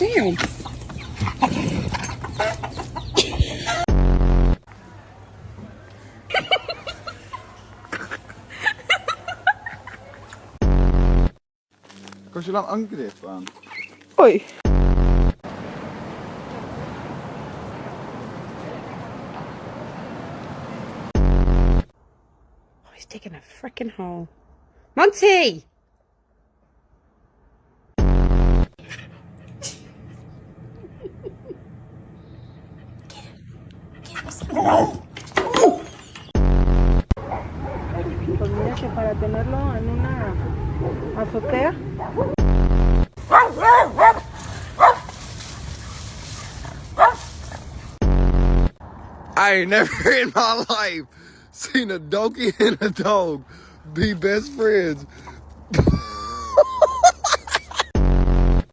Damn. Kanske han angrep han? Oj. Oh, he's taking a freaking hole. Monty! Pues mira que para tenerlo en una azotea. I ain't never in my life seen a donkey and a dog be best friends